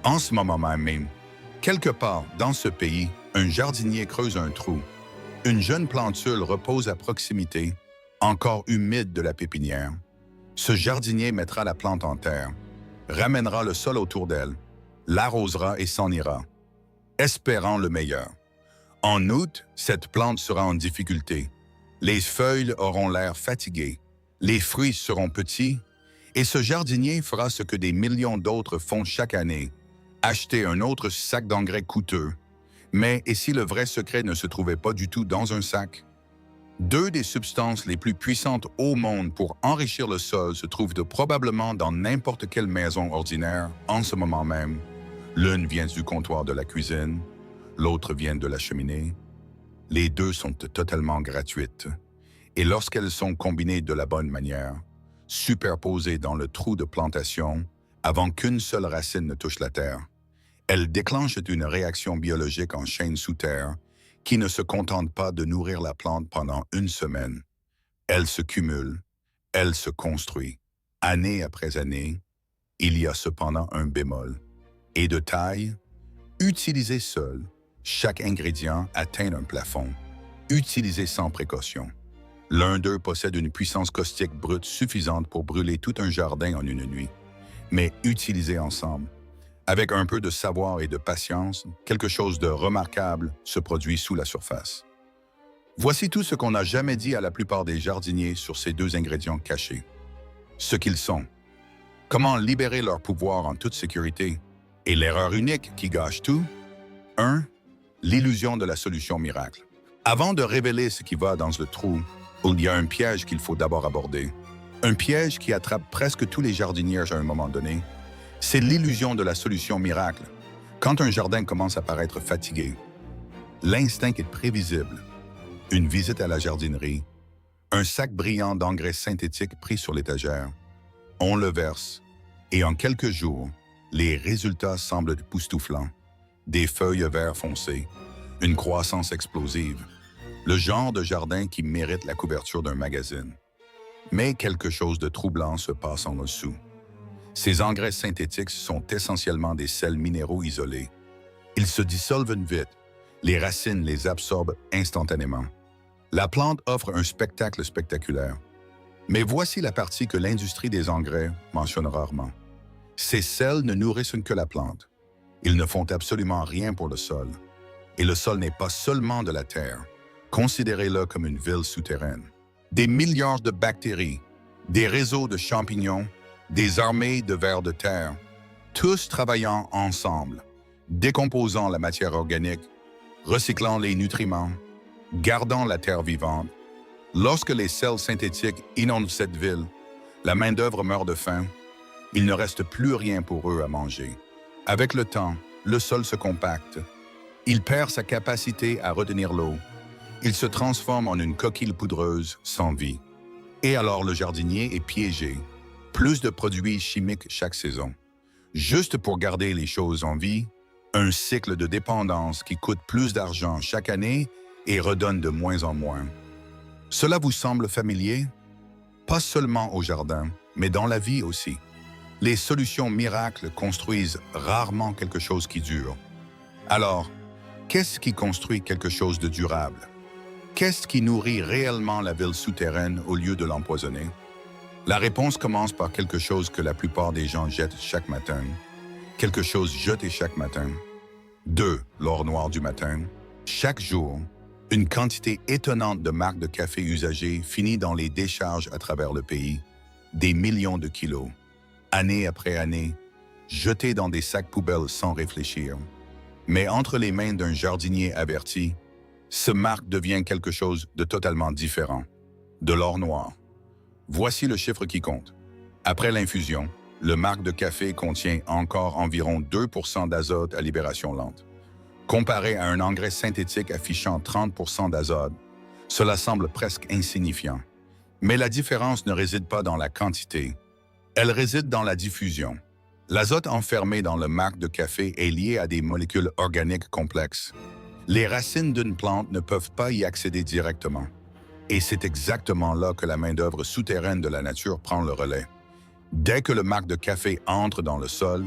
En ce moment même, quelque part dans ce pays, un jardinier creuse un trou. Une jeune plantule repose à proximité, encore humide de la pépinière. Ce jardinier mettra la plante en terre, ramènera le sol autour d'elle, l'arrosera et s'en ira, espérant le meilleur. En août, cette plante sera en difficulté. Les feuilles auront l'air fatiguées, les fruits seront petits, et ce jardinier fera ce que des millions d'autres font chaque année, acheter un autre sac d'engrais coûteux. Mais et si le vrai secret ne se trouvait pas du tout dans un sac? Deux des substances les plus puissantes au monde pour enrichir le sol se trouvent probablement dans n'importe quelle maison ordinaire en ce moment même. L'une vient du comptoir de la cuisine, l'autre vient de la cheminée. Les deux sont totalement gratuites. Et lorsqu'elles sont combinées de la bonne manière, superposées dans le trou de plantation, avant qu'une seule racine ne touche la terre, elles déclenchent une réaction biologique en chaîne sous terre qui ne se contente pas de nourrir la plante pendant une semaine. Elle se cumule, elle se construit. Année après année, il y a cependant un bémol. Et de taille, utilisé seul, chaque ingrédient atteint un plafond, utilisé sans précaution. L'un d'eux possède une puissance caustique brute suffisante pour brûler tout un jardin en une nuit. Mais utilisés ensemble, avec un peu de savoir et de patience, quelque chose de remarquable se produit sous la surface. Voici tout ce qu'on n'a jamais dit à la plupart des jardiniers sur ces deux ingrédients cachés. Ce qu'ils sont, comment libérer leur pouvoir en toute sécurité, et l'erreur unique qui gâche tout. 1. L'illusion de la solution miracle. Avant de révéler ce qui va dans le trou, il y a un piège qu'il faut d'abord aborder. Un piège qui attrape presque tous les jardiniers à un moment donné. C'est l'illusion de la solution miracle. Quand un jardin commence à paraître fatigué, l'instinct est prévisible. Une visite à la jardinerie, un sac brillant d'engrais synthétiques pris sur l'étagère. On le verse, et en quelques jours, les résultats semblent époustouflants. Des feuilles vert foncé, une croissance explosive, le genre de jardin qui mérite la couverture d'un magazine. Mais quelque chose de troublant se passe en dessous. Ces engrais synthétiques sont essentiellement des sels minéraux isolés. Ils se dissolvent vite. Les racines les absorbent instantanément. La plante offre un spectacle spectaculaire. Mais voici la partie que l'industrie des engrais mentionne rarement. Ces sels ne nourrissent que la plante. Ils ne font absolument rien pour le sol. Et le sol n'est pas seulement de la terre. Considérez-le comme une ville souterraine. Des milliards de bactéries, des réseaux de champignons, des armées de vers de terre, tous travaillant ensemble, décomposant la matière organique, recyclant les nutriments, gardant la terre vivante. Lorsque les sels synthétiques inondent cette ville, la main-d'œuvre meurt de faim, il ne reste plus rien pour eux à manger. Avec le temps, le sol se compacte. Il perd sa capacité à retenir l'eau. Il se transforme en une coquille poudreuse sans vie. Et alors le jardinier est piégé. Plus de produits chimiques chaque saison. Juste pour garder les choses en vie, un cycle de dépendance qui coûte plus d'argent chaque année et redonne de moins en moins. Cela vous semble familier? Pas seulement au jardin, mais dans la vie aussi. Les solutions miracles construisent rarement quelque chose qui dure. Alors, qu'est-ce qui construit quelque chose de durable? Qu'est-ce qui nourrit réellement la ville souterraine au lieu de l'empoisonner? La réponse commence par quelque chose que la plupart des gens jettent chaque matin. Quelque chose jeté chaque matin. 2. L'or noir du matin. Chaque jour, une quantité étonnante de marques de café usagées finit dans les décharges à travers le pays. Des millions de kilos. Année après année, jetés dans des sacs poubelles sans réfléchir. Mais entre les mains d'un jardinier averti, ce marque devient quelque chose de totalement différent. De l'or noir. Voici le chiffre qui compte. Après l'infusion, le marc de café contient encore environ 2% d'azote à libération lente. Comparé à un engrais synthétique affichant 30% d'azote, cela semble presque insignifiant. Mais la différence ne réside pas dans la quantité. Elle réside dans la diffusion. L'azote enfermé dans le marc de café est lié à des molécules organiques complexes. Les racines d'une plante ne peuvent pas y accéder directement. Et c'est exactement là que la main-d'œuvre souterraine de la nature prend le relais. Dès que le marc de café entre dans le sol,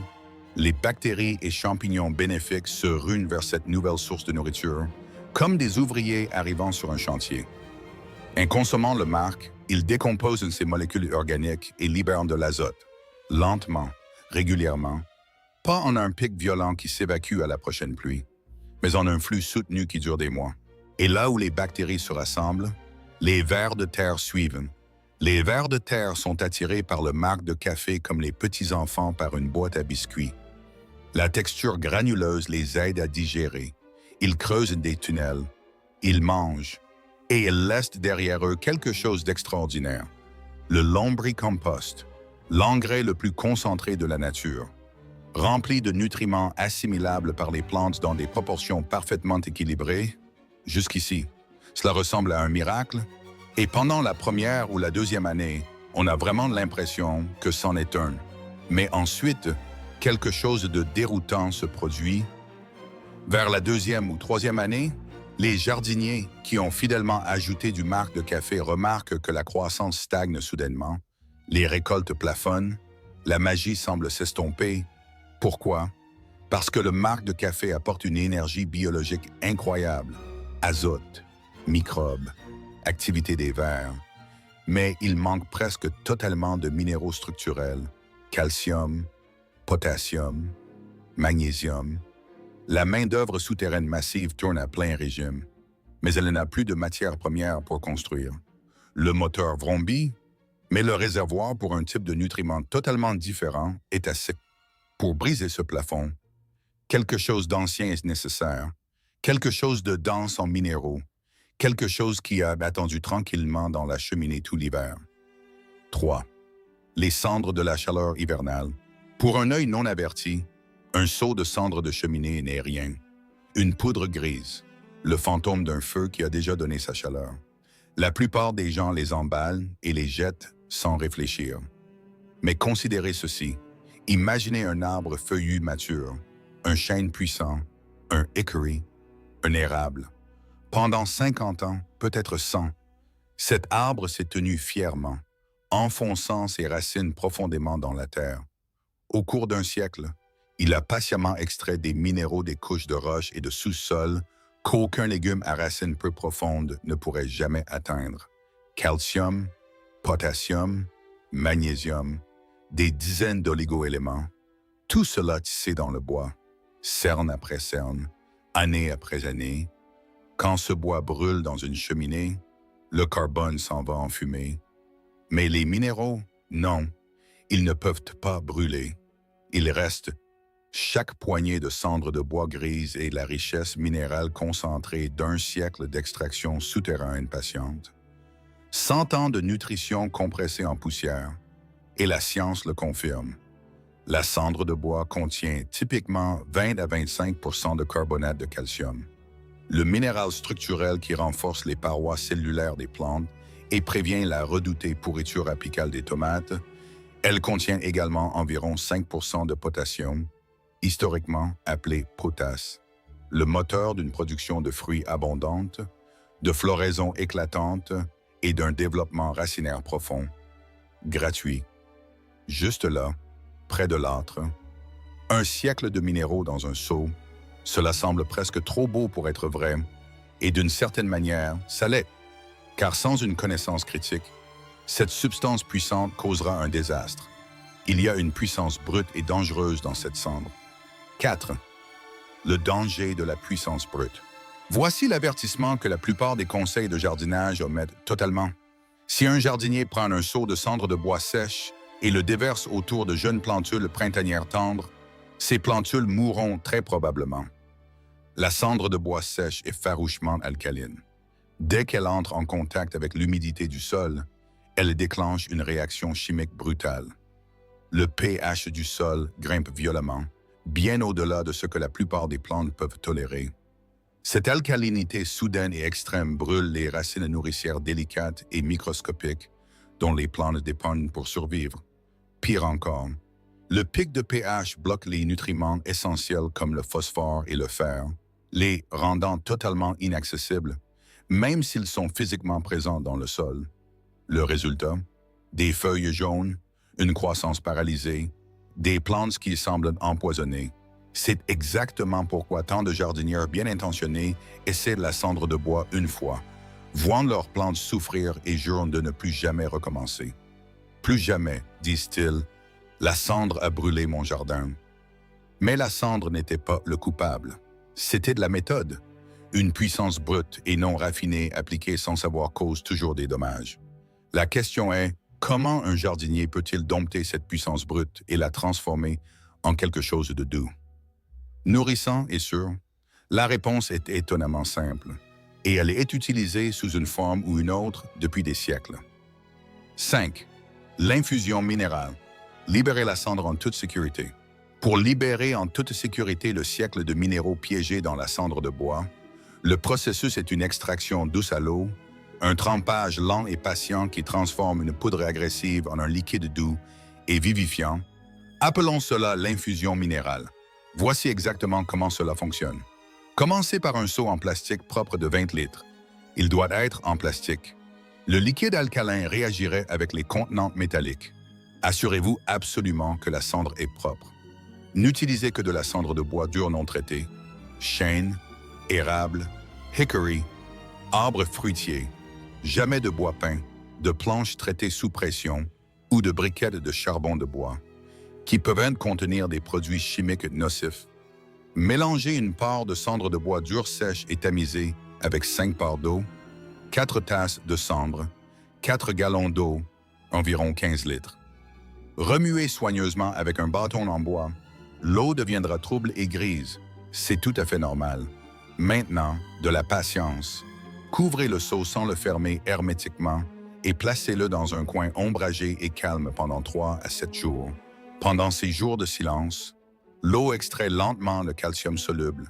Les bactéries et champignons bénéfiques se ruent vers cette nouvelle source de nourriture, comme des ouvriers arrivant sur un chantier. En consommant le marc, ils décomposent ces molécules organiques et libèrent de l'azote, lentement, régulièrement, pas en un pic violent qui s'évacue à la prochaine pluie, mais en un flux soutenu qui dure des mois. Et là où les bactéries se rassemblent, les vers de terre suivent. Les vers de terre sont attirés par le marc de café comme les petits-enfants par une boîte à biscuits. La texture granuleuse les aide à digérer. Ils creusent des tunnels, ils mangent, et ils laissent derrière eux quelque chose d'extraordinaire. Le lombricompost, l'engrais le plus concentré de la nature, rempli de nutriments assimilables par les plantes dans des proportions parfaitement équilibrées. Jusqu'ici, cela ressemble à un miracle, et pendant la première ou la deuxième année, on a vraiment l'impression que c'en est un. Mais ensuite, quelque chose de déroutant se produit. Vers la deuxième ou troisième année, les jardiniers qui ont fidèlement ajouté du marc de café remarquent que la croissance stagne soudainement, les récoltes plafonnent, la magie semble s'estomper. Pourquoi? Parce que le marc de café apporte une énergie biologique incroyable, azote, microbes, activité des vers, mais il manque presque totalement de minéraux structurels, calcium, potassium, magnésium. La main-d'œuvre souterraine massive tourne à plein régime, mais elle n'a plus de matière première pour construire. Le moteur vrombit, mais le réservoir pour un type de nutriments totalement différent est assez. Pour briser ce plafond, quelque chose d'ancien est nécessaire, quelque chose de dense en minéraux, quelque chose qui a attendu tranquillement dans la cheminée tout l'hiver. 3. Les cendres de la chaleur hivernale. Pour un œil non averti, un seau de cendres de cheminée n'est rien. Une poudre grise, le fantôme d'un feu qui a déjà donné sa chaleur. La plupart des gens les emballent et les jettent sans réfléchir. Mais considérez ceci. Imaginez un arbre feuillu mature, un chêne puissant, un hickory, un érable. Pendant 50 ans, peut-être 100, cet arbre s'est tenu fièrement, enfonçant ses racines profondément dans la terre. Au cours d'un siècle, il a patiemment extrait des minéraux des couches de roches et de sous-sol qu'aucun légume à racines peu profondes ne pourrait jamais atteindre. Calcium, potassium, magnésium, des dizaines d'oligo-éléments, tout cela tissé dans le bois, cerne après cerne, année après année. Quand ce bois brûle dans une cheminée, le carbone s'en va en fumée. Mais les minéraux, non, ils ne peuvent pas brûler. Il reste chaque poignée de cendres de bois grise et la richesse minérale concentrée d'un siècle d'extraction souterraine patiente. 100 ans de nutrition compressée en poussière, et la science le confirme. La cendre de bois contient typiquement 20 à 25% de carbonate de calcium, le minéral structurel qui renforce les parois cellulaires des plantes et prévient la redoutée pourriture apicale des tomates. Elle contient également environ 5% de potassium, historiquement appelé potasse, le moteur d'une production de fruits abondante, de floraison éclatante et d'un développement racinaire profond, gratuit. Juste là, près de l'âtre, un siècle de minéraux dans un seau, cela semble presque trop beau pour être vrai, et d'une certaine manière, ça l'est, car sans une connaissance critique, cette substance puissante causera un désastre. Il y a une puissance brute et dangereuse dans cette cendre. 4. Le danger de la puissance brute. Voici l'avertissement que la plupart des conseils de jardinage omettent totalement. Si un jardinier prend un seau de cendre de bois sèche et le déverse autour de jeunes plantules printanières tendres, ces plantules mourront très probablement. La cendre de bois sèche est farouchement alcaline. Dès qu'elle entre en contact avec l'humidité du sol, elle déclenche une réaction chimique brutale. Le pH du sol grimpe violemment, bien au-delà de ce que la plupart des plantes peuvent tolérer. Cette alcalinité soudaine et extrême brûle les racines nourricières délicates et microscopiques dont les plantes dépendent pour survivre. Pire encore, le pic de pH bloque les nutriments essentiels comme le phosphore et le fer, les rendant totalement inaccessibles, même s'ils sont physiquement présents dans le sol. Le résultat? Des feuilles jaunes, une croissance paralysée, des plantes qui semblent empoisonnées. C'est exactement pourquoi tant de jardinières bien intentionnées essaient la cendre de bois une fois, voient leurs plantes souffrir et jurent de ne plus jamais recommencer. Plus jamais, disent-ils, la cendre a brûlé mon jardin. Mais la cendre n'était pas le coupable. C'était de la méthode. Une puissance brute et non raffinée appliquée sans savoir cause toujours des dommages. La question est, comment un jardinier peut-il dompter cette puissance brute et la transformer en quelque chose de doux? Nourrissant et sûr? La réponse est étonnamment simple, et elle est utilisée sous une forme ou une autre depuis des siècles. 5. L'infusion minérale. Libérer la cendre en toute sécurité. Pour libérer en toute sécurité le siècle de minéraux piégés dans la cendre de bois, le processus est une extraction douce à l'eau, un trempage lent et patient qui transforme une poudre agressive en un liquide doux et vivifiant. Appelons cela l'infusion minérale. Voici exactement comment cela fonctionne. Commencez par un seau en plastique propre de 20 litres. Il doit être en plastique. Le liquide alcalin réagirait avec les contenants métalliques. Assurez-vous absolument que la cendre est propre. N'utilisez que de la cendre de bois dur non traité, chêne, érable, hickory, arbre fruitier, jamais de bois peint, de planches traitées sous pression ou de briquettes de charbon de bois, qui peuvent contenir des produits chimiques nocifs. Mélangez une part de cendre de bois dur sèche et tamisée avec 5 parts d'eau, 4 tasses de cendre, 4 gallons d'eau, environ 15 litres. Remuez soigneusement avec un bâton en bois. L'eau deviendra trouble et grise. C'est tout à fait normal. Maintenant, de la patience. Couvrez le seau sans le fermer hermétiquement et placez-le dans un coin ombragé et calme pendant 3 à 7 jours. Pendant ces jours de silence, l'eau extrait lentement le calcium soluble,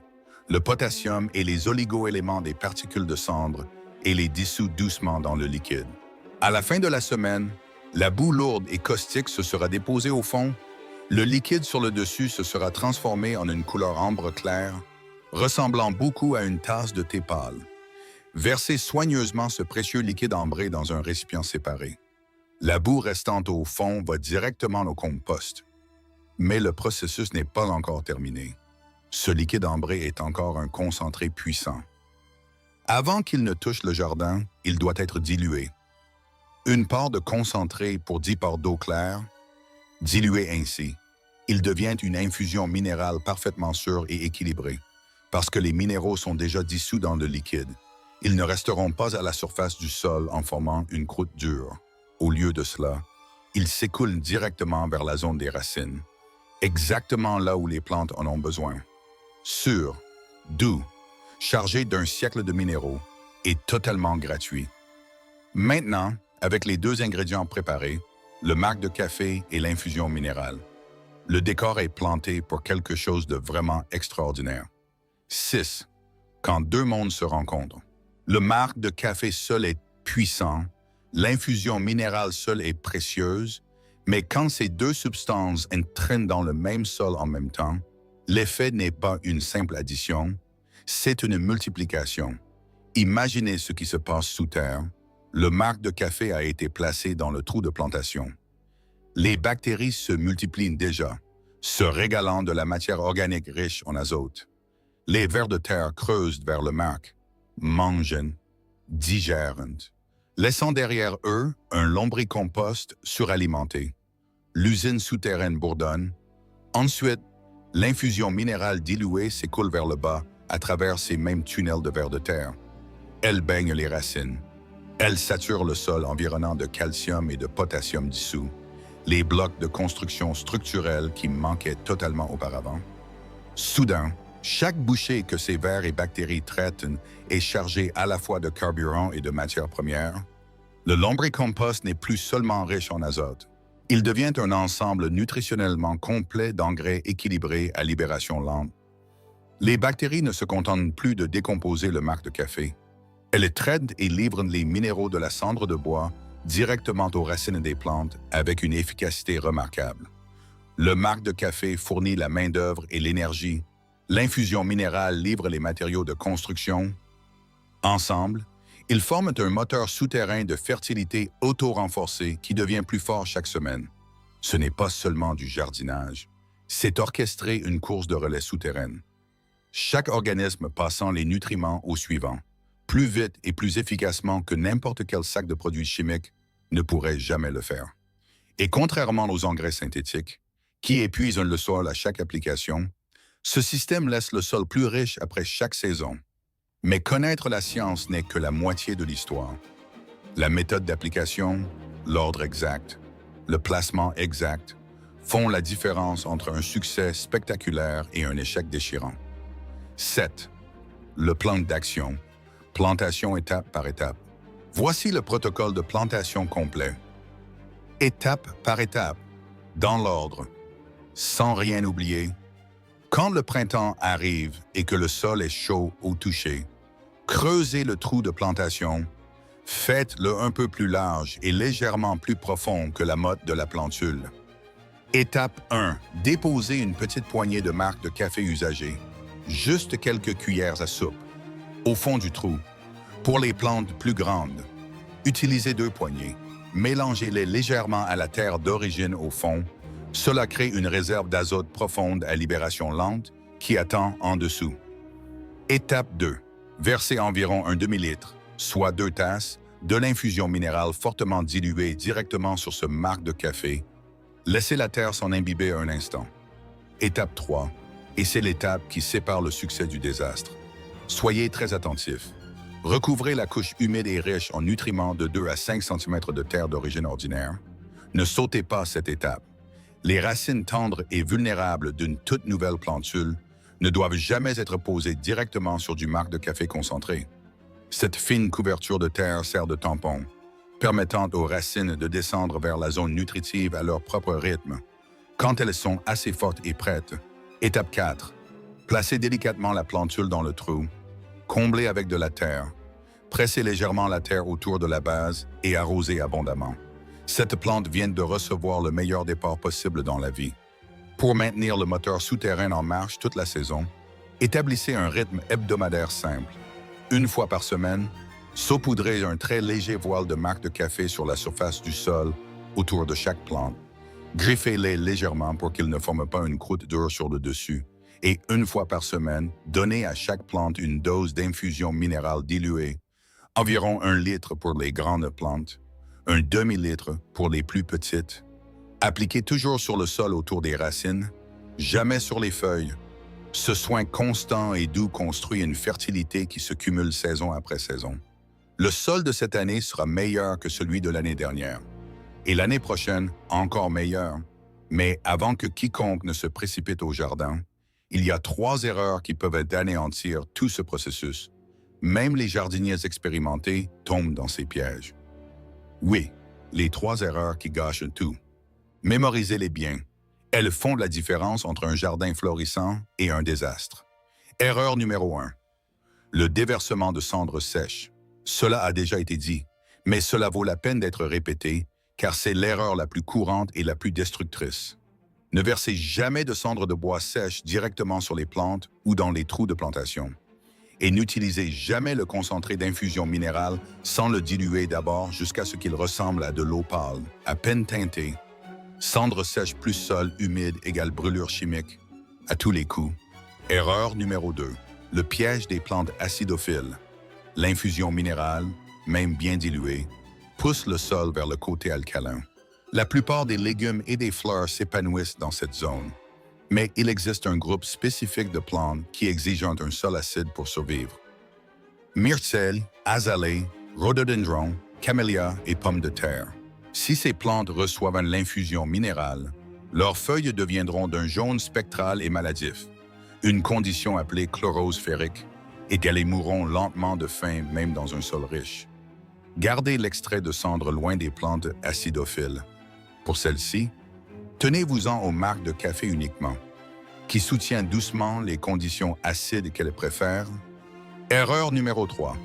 le potassium et les oligo-éléments des particules de cendre et les dissout doucement dans le liquide. À la fin de la semaine, la boue lourde et caustique se sera déposée au fond, le liquide sur le dessus se sera transformé en une couleur ambre claire, ressemblant beaucoup à une tasse de thé pâle. Versez soigneusement ce précieux liquide ambré dans un récipient séparé. La boue restante au fond va directement au compost. Mais le processus n'est pas encore terminé. Ce liquide ambré est encore un concentré puissant. Avant qu'il ne touche le jardin, il doit être dilué. Une part de concentré pour 10 parts d'eau claire, dilué ainsi. Il devient une infusion minérale parfaitement sûre et équilibrée. Parce que les minéraux sont déjà dissous dans le liquide, ils ne resteront pas à la surface du sol en formant une croûte dure. Au lieu de cela, ils s'écoulent directement vers la zone des racines, exactement là où les plantes en ont besoin. Sûr, doux, chargé d'un siècle de minéraux et totalement gratuit. Maintenant, avec les 2 ingrédients préparés, le marc de café et l'infusion minérale, le décor est planté pour quelque chose de vraiment extraordinaire. 6. Quand 2 mondes se rencontrent. Le marc de café seul est puissant, l'infusion minérale seule est précieuse, mais quand ces 2 substances entraînent dans le même sol en même temps, l'effet n'est pas une simple addition, c'est une multiplication. Imaginez ce qui se passe sous terre. Le marc de café a été placé dans le trou de plantation. Les bactéries se multiplient déjà, se régalant de la matière organique riche en azote. Les vers de terre creusent vers le marc, mangent, digèrent, laissant derrière eux un lombricompost suralimenté. L'usine souterraine bourdonne. Ensuite, l'infusion minérale diluée s'écoule vers le bas à travers ces mêmes tunnels de vers de terre. Elle baigne les racines. Elle sature le sol environnant de calcium et de potassium dissous, les blocs de construction structurelle qui manquaient totalement auparavant. Soudain, chaque bouchée que ces vers et bactéries traitent est chargée à la fois de carburant et de matières premières. Le lombricompost n'est plus seulement riche en azote. Il devient un ensemble nutritionnellement complet d'engrais équilibrés à libération lente. Les bactéries ne se contentent plus de décomposer le marc de café. Elles traitent et livrent les minéraux de la cendre de bois directement aux racines des plantes avec une efficacité remarquable. Le marc de café fournit la main-d'œuvre et l'énergie. L'infusion minérale livre les matériaux de construction. Ensemble, ils forment un moteur souterrain de fertilité auto-renforcé qui devient plus fort chaque semaine. Ce n'est pas seulement du jardinage, c'est orchestrer une course de relais souterraine. Chaque organisme passant les nutriments au suivant, plus vite et plus efficacement que n'importe quel sac de produits chimiques, ne pourrait jamais le faire. Et contrairement aux engrais synthétiques, qui épuisent le sol à chaque application, ce système laisse le sol plus riche après chaque saison. Mais connaître la science n'est que la moitié de l'histoire. La méthode d'application, l'ordre exact, le placement exact font la différence entre un succès spectaculaire et un échec déchirant. 7. Le plan d'action. Plantation étape par étape. Voici le protocole de plantation complet. Étape par étape, dans l'ordre, sans rien oublier. Quand le printemps arrive et que le sol est chaud au toucher, creusez le trou de plantation, faites-le un peu plus large et légèrement plus profond que la motte de la plantule. Étape 1. Déposez une petite poignée de marc de café usagé, juste quelques cuillères à soupe, au fond du trou. Pour les plantes plus grandes, utilisez 2 poignées. Mélangez-les légèrement à la terre d'origine au fond. Cela crée une réserve d'azote profonde à libération lente qui attend en dessous. Étape 2. Versez environ un demi-litre, soit 2 tasses, de l'infusion minérale fortement diluée directement sur ce marc de café. Laissez la terre s'en imbiber un instant. Étape 3. Et c'est l'étape qui sépare le succès du désastre. Soyez très attentifs. Recouvrez la couche humide et riche en nutriments de 2 à 5 cm de terre d'origine ordinaire. Ne sautez pas cette étape. Les racines tendres et vulnérables d'une toute nouvelle plantule ne doivent jamais être posées directement sur du marc de café concentré. Cette fine couverture de terre sert de tampon, permettant aux racines de descendre vers la zone nutritive à leur propre rythme. Quand elles sont assez fortes et prêtes, étape 4. Placez délicatement la plantule dans le trou, comblez avec de la terre, pressez légèrement la terre autour de la base et arrosez abondamment. Cette plante vient de recevoir le meilleur départ possible dans la vie. Pour maintenir le moteur souterrain en marche toute la saison, établissez un rythme hebdomadaire simple. 1 fois par semaine, saupoudrez un très léger voile de marc de café sur la surface du sol autour de chaque plante. Griffez-les légèrement pour qu'ils ne forment pas une croûte dure sur le dessus. Et 1 fois par semaine, donnez à chaque plante une dose d'infusion minérale diluée, environ 1 litre pour les grandes plantes, un demi-litre pour les plus petites. Appliquez toujours sur le sol autour des racines, jamais sur les feuilles. Ce soin constant et doux construit une fertilité qui se cumule saison après saison. Le sol de cette année sera meilleur que celui de l'année dernière. Et l'année prochaine, encore meilleur. Mais avant que quiconque ne se précipite au jardin, il y a 3 erreurs qui peuvent anéantir tout ce processus. Même les jardiniers expérimentés tombent dans ces pièges. Oui, les 3 erreurs qui gâchent tout. Mémorisez-les bien. Elles font la différence entre un jardin florissant et un désastre. Erreur numéro 1. Le déversement de cendres sèches. Cela a déjà été dit, mais cela vaut la peine d'être répété, car c'est l'erreur la plus courante et la plus destructrice. Ne versez jamais de cendres de bois sèches directement sur les plantes ou dans les trous de plantation. Et n'utilisez jamais le concentré d'infusion minérale sans le diluer d'abord jusqu'à ce qu'il ressemble à de l'eau pâle, à peine teintée. Cendres sèches plus sol humide égale brûlure chimique, à tous les coups. Erreur numéro 2. Le piège des plantes acidophiles. L'infusion minérale, même bien diluée, pousse le sol vers le côté alcalin. La plupart des légumes et des fleurs s'épanouissent dans cette zone. Mais il existe un groupe spécifique de plantes qui exigent un sol acide pour survivre. Myrcelle, azalée, rhododendron, camélia et pommes de terre. Si ces plantes reçoivent l'infusion minérale, leurs feuilles deviendront d'un jaune spectral et maladif, une condition appelée chlorose ferrique, et qu'elles mourront lentement de faim même dans un sol riche. Gardez l'extrait de cendre loin des plantes acidophiles. Pour celles-ci, tenez-vous-en au marc de café uniquement, qui soutient doucement les conditions acides qu'elles préfèrent. Erreur numéro 3.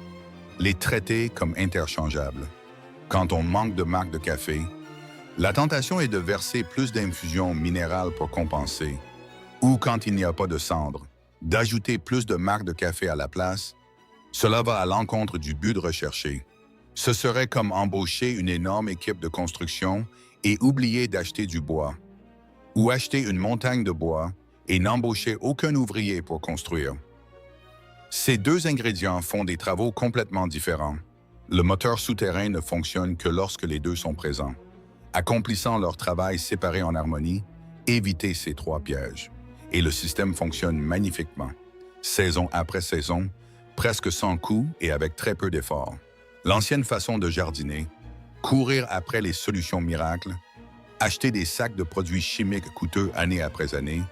Les traiter comme interchangeables. Quand on manque de marc de café, la tentation est de verser plus d'infusion minérale pour compenser, ou quand il n'y a pas de cendre, d'ajouter plus de marc de café à la place. Cela va à l'encontre du but recherché. Ce serait comme embaucher une énorme équipe de construction et oubliez d'acheter du bois, ou acheter une montagne de bois et n'embauchez aucun ouvrier pour construire. Ces deux ingrédients font des travaux complètement différents. Le moteur souterrain ne fonctionne que lorsque les deux sont présents. Accomplissant leur travail séparés en harmonie, évitez ces trois pièges. Et le système fonctionne magnifiquement, saison après saison, presque sans coût et avec très peu d'efforts. L'ancienne façon de jardiner, courir après les solutions miracles, acheter des sacs de produits chimiques coûteux année après année,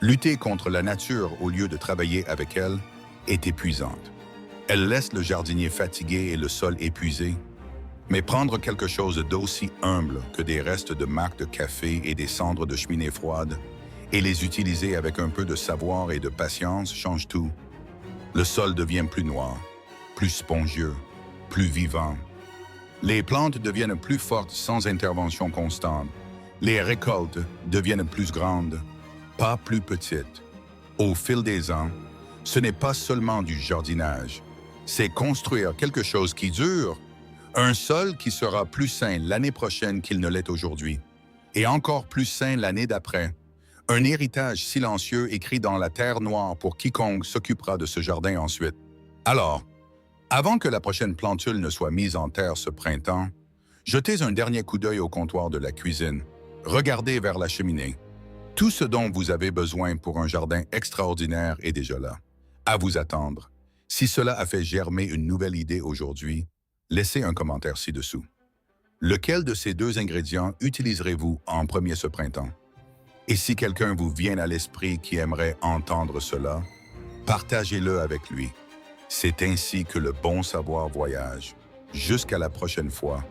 lutter contre la nature au lieu de travailler avec elle, est épuisante. Elle laisse le jardinier fatigué et le sol épuisé, mais prendre quelque chose d'aussi humble que des restes de marcs de café et des cendres de cheminée froide et les utiliser avec un peu de savoir et de patience change tout. Le sol devient plus noir, plus spongieux, plus vivant. Les plantes deviennent plus fortes sans intervention constante. Les récoltes deviennent plus grandes, pas plus petites. Au fil des ans, ce n'est pas seulement du jardinage, c'est construire quelque chose qui dure, un sol qui sera plus sain l'année prochaine qu'il ne l'est aujourd'hui, et encore plus sain l'année d'après. Un héritage silencieux écrit dans la terre noire pour quiconque s'occupera de ce jardin ensuite. Alors, avant que la prochaine plantule ne soit mise en terre ce printemps, jetez un dernier coup d'œil au comptoir de la cuisine. Regardez vers la cheminée. Tout ce dont vous avez besoin pour un jardin extraordinaire est déjà là, à vous attendre. Si cela a fait germer une nouvelle idée aujourd'hui, laissez un commentaire ci-dessous. Lequel de ces deux ingrédients utiliserez-vous en premier ce printemps? Et si quelqu'un vous vient à l'esprit qui aimerait entendre cela, partagez-le avec lui. C'est ainsi que le bon savoir voyage. Jusqu'à la prochaine fois,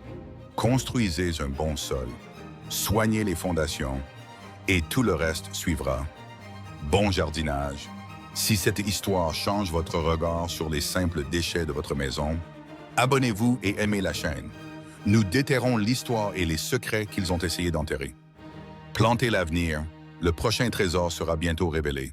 construisez un bon sol, soignez les fondations, et tout le reste suivra. Bon jardinage. Si cette histoire change votre regard sur les simples déchets de votre maison, abonnez-vous et aimez la chaîne. Nous déterrons l'histoire et les secrets qu'ils ont essayé d'enterrer. Plantez l'avenir, le prochain trésor sera bientôt révélé.